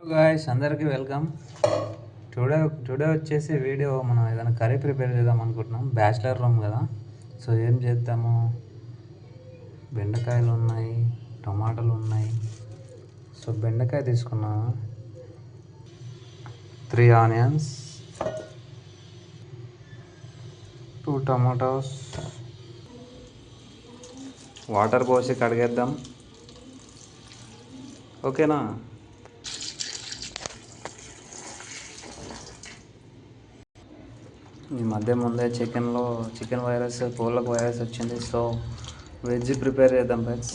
Hello guys, అందరికీ welcome. Today today వచ్చేసి video మనం ఏదైనా కర్రీ ప్రిపేర్ చేద్దాం అనుకుంటున్నాం. బ్యాచిలర్ రూమ్ కదా, సో ఏం చేద్దాము, బెండకాయలు ఉన్నాయి, టమాటాలు ఉన్నాయి. సో బెండకాయ తీసుకున్నాము, 3 ఆనియన్స్, 2 టమాటోస్. వాటర్ పోసి కడిగేద్దాం, ఓకేనా? ఈ మధ్య ముందే చికెన్ వైరస్, కోళ్ళకు వైరస్ వచ్చింది. సో వెజ్ ప్రిపేర్ చేద్దాం friends.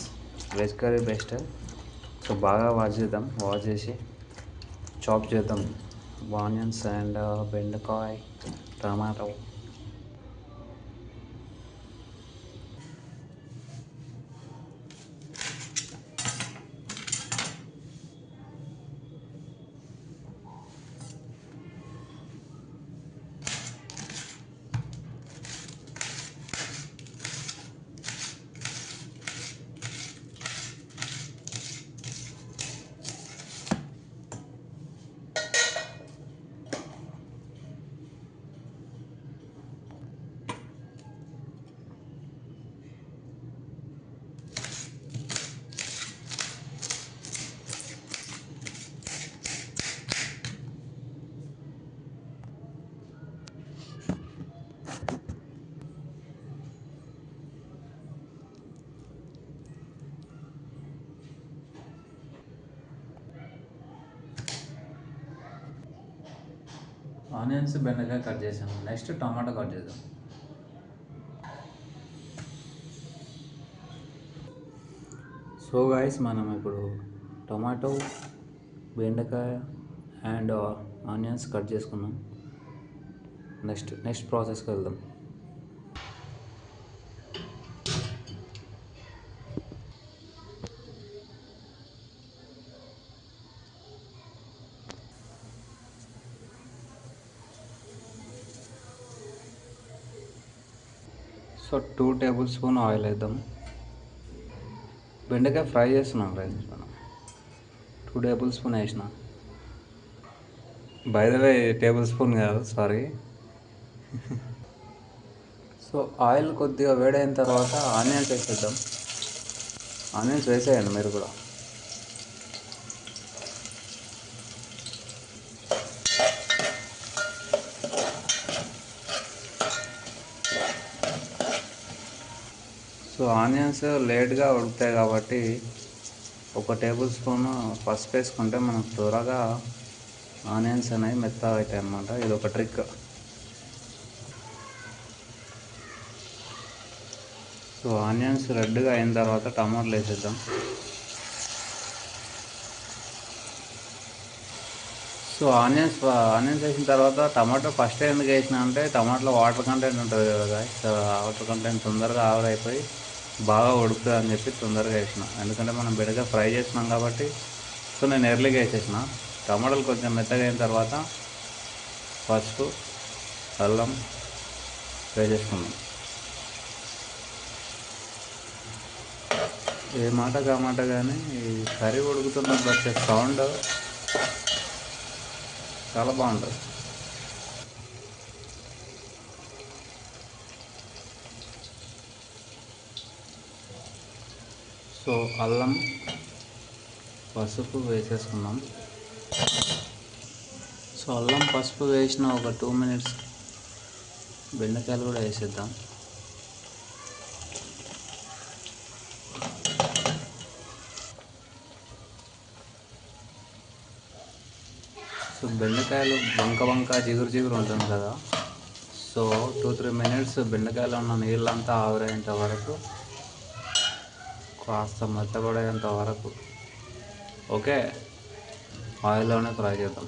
Veg curry best. So బాగా వాష్ చేసి చాప్ చేద్దాం ఆనియన్స్ అండ్ బెండకాయ, టమాటో. ఆనియన్స్, బెండకాయ కట్ చేసాము. నెక్స్ట్ టమాటా కట్ చేద్దాం. సో గైస్, మనం ఇప్పుడు టమాటో, బెండకాయ అండ్ ఆనియన్స్ కట్ చేసుకున్నాం. నెక్స్ట్ ప్రాసెస్కి వెళ్దాం. సో 2 టేబుల్ స్పూన్ ఆయిల్ వేద్దాం. బెండకాయ ఫ్రై చేస్తున్నాం ఫ్రెండ్స్ మనం. 2 టేబుల్ స్పూన్ వేసిన. By the way table spoon కాదు, సారీ. సో ఆయిల్ కొద్దిగా వేడైన తర్వాత ఆనియన్స్ వేసేద్దాం. ఆనియన్స్ వేసేయండి మీరు కూడా. సో ఆనియన్స్ లేట్గా ఉడుకుతాయి కాబట్టి 1 టేబుల్ స్పూన్ పసుపు వేసుకుంటే మనకు త్వరగా ఆనియన్స్ అనేవి మెత్తగా అవుతాయి అన్నమాట. ఇది ఒక ట్రిక్. సో ఆనియన్స్ రెడ్గా అయిన తర్వాత టమాటాలు వేసేద్దాం. సో ఆనియన్స్ వేసిన తర్వాత టమాటో ఫస్ట్ ఎందుకు వేసిన అంటే టమాటాలో వాటర్ కంటెంట్ ఉంటుంది కదా. సో వాటర్ కంటెంట్ తొందరగా ఆవిరైపోయి బాగా ఉడుకుతుంది అని చెప్పి తొందరగా వేసిన. ఎందుకంటే మనం బెడగా ఫ్రై చేసినాం కాబట్టి. సో నేను ఎర్లీగా వేసేసిన. టమాటాలు కొంచెం మెత్తగా అయిన తర్వాత పసుపు, అల్లం వేసేసుకున్నాం. ఏ మాట కామాట కానీ ఈ కర్రీ ఉడుకుతున్నప్పుడు వచ్చే సౌండ్ చాలా బాగుంటుంది. సో అల్లం, పసుపు వేసేసుకున్నాం. సో అల్లం, పసుపు వేసిన ఒక 2 మినిట్స్ బెండకాయలు కూడా వేసేద్దాం. సో బెండకాయలు వంక జిగురు ఉంటుంది కదా. సో 2-3 మినిట్స్ బెండకాయలో ఉన్న నీళ్ళంతా ఆవిరేంత వరకు, కాస్త మెత్తబడేంత వరకు ఓకే ఆయిల్లోనే ఫ్రై చేద్దాం.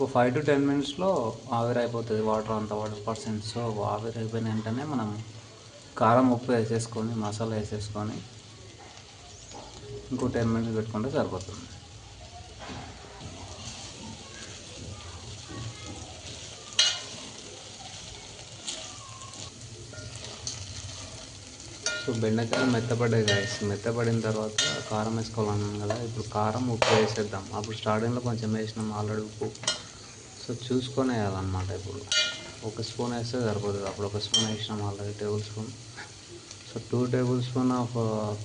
ఒక 5-10 మినిట్స్లో ఆవిరైపోతుంది వాటర్ అంతా, వాటర్ పర్సెంట్. సో ఆవిరైపోయిన వెంటనే మనం కారం, ఉప్పు వేసేసుకొని మసాలా వేసేసుకొని ఇంకో 10 మినిట్స్ పెట్టుకుంటే సరిపోతుంది. సో బెండకాయలు మెత్తపడ్డాయి గాయస్. మెత్తపడిన తర్వాత కారం వేసుకోవాలన్నాను కదా, ఇప్పుడు కారం ఉప్పు వేసేద్దాం. అప్పుడు స్టార్టింగ్లో కొంచెం వేసినాం ఆల్రెడీ ఉప్పు. చూసుకొని వేయాలన్నమాట. ఇప్పుడు ఒక స్పూన్ వేస్తే సరిపోతుంది. అప్పుడు ఒక స్పూన్ వేసినాం already, table spoon. 2 table spoon of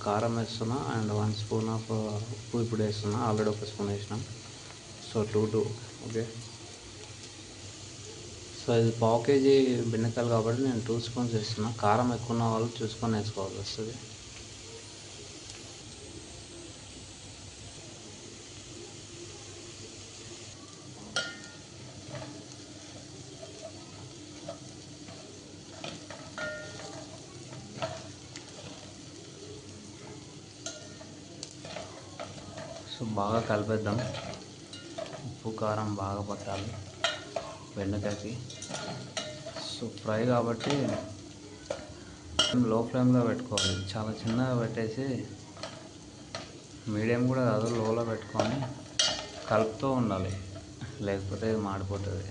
కారం వేస్తున్నా అండ్ 1 స్పూన్ ఆఫ్ ఉప్పు ఇప్పుడు వేస్తున్నా. ఆల్రెడీ ఒక స్పూన్ వేసినాం. 2 ఓకే. ఇది పావు కేజీ బెండకాయలు కాబట్టి నేను 2 స్పూన్స్ వేస్తున్నా. కారం ఎక్కువ ఉన్న వాళ్ళు చూసుకొని వేసుకోవాల్సి వస్తుంది. బాగా కలిపేద్దాం. ఉప్పు కారం బాగా పట్టాలి బెండకాయకి. ఫ్రై కాబట్టి లో ఫ్లేమ్లో పెట్టుకోవాలి. చాలా చిన్నగా పెట్టేసి, మీడియం కూడా కాదు, లోలో పెట్టుకొని కలుపుతూ ఉండాలి, లేకపోతే ఇది మాడిపోతుంది.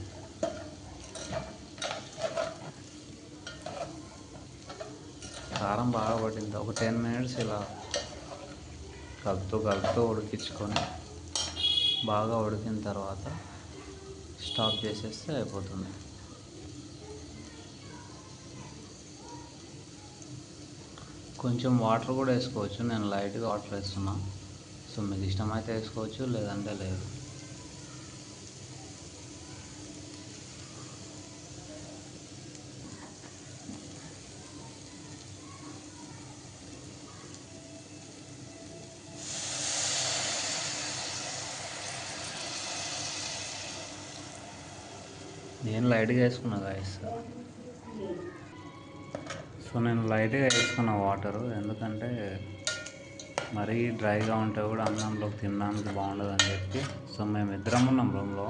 కారం బాగా పట్టింది. ఒక 10 మినిట్స్ ఇలా కలుపుతూ ఉడికించుకొని, బాగా ఉడికిన తర్వాత స్టాప్ చేసేస్తే అయిపోతుంది. కొంచెం వాటర్ కూడా వేసుకోవచ్చు. నేను లైట్గా వాటర్ వేస్తున్నా. మీకు ఇష్టమైతే వేసుకోవచ్చు, లేదంటే లేదు. నేను లైట్గా వేసుకున్నా గాయస్. నేను లైట్గా వేసుకున్న వాటరు, ఎందుకంటే మరీ డ్రైగా ఉంటే కూడా అన్నంలోకి తినడానికి బాగుండదని చెప్పి. మేము ఇద్దరం ఉన్నాం రూమ్లో,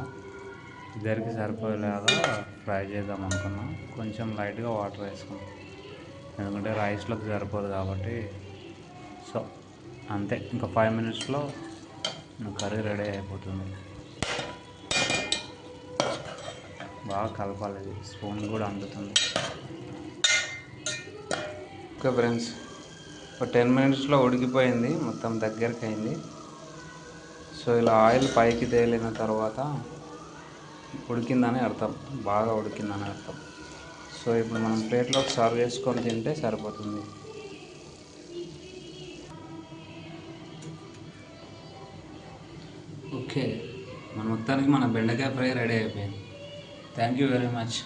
ఇద్దరికి సరిపోయేలాగా ఫ్రై చేద్దాం అనుకున్నాం. కొంచెం లైట్గా వాటర్ వేసుకున్నాం, ఎందుకంటే రైస్లోకి సరిపోదు కాబట్టి. అంతే, ఇంకా 5 మినిట్స్లో కర్రీ రెడీ అయిపోతుంది. బాగా కలపాలి, స్పూన్ కూడా అందుతుంది. ఓకే ఫ్రెండ్స్, ఒక 10 మినిట్స్లో ఉడికిపోయింది, మొత్తం దగ్గరికి అయింది. ఇలా ఆయిల్ పైకి తేలిన తర్వాత ఉడికిందని అర్థం, బాగా ఉడికిందని అర్థం. ఇప్పుడు మనం ప్లేట్లోకి సర్వ్ చేసుకొని తింటే సరిపోతుంది. ఓకే, మొత్తానికి మన బెండకాయ ఫ్రై రెడీ అయిపోయింది. Thank you very much.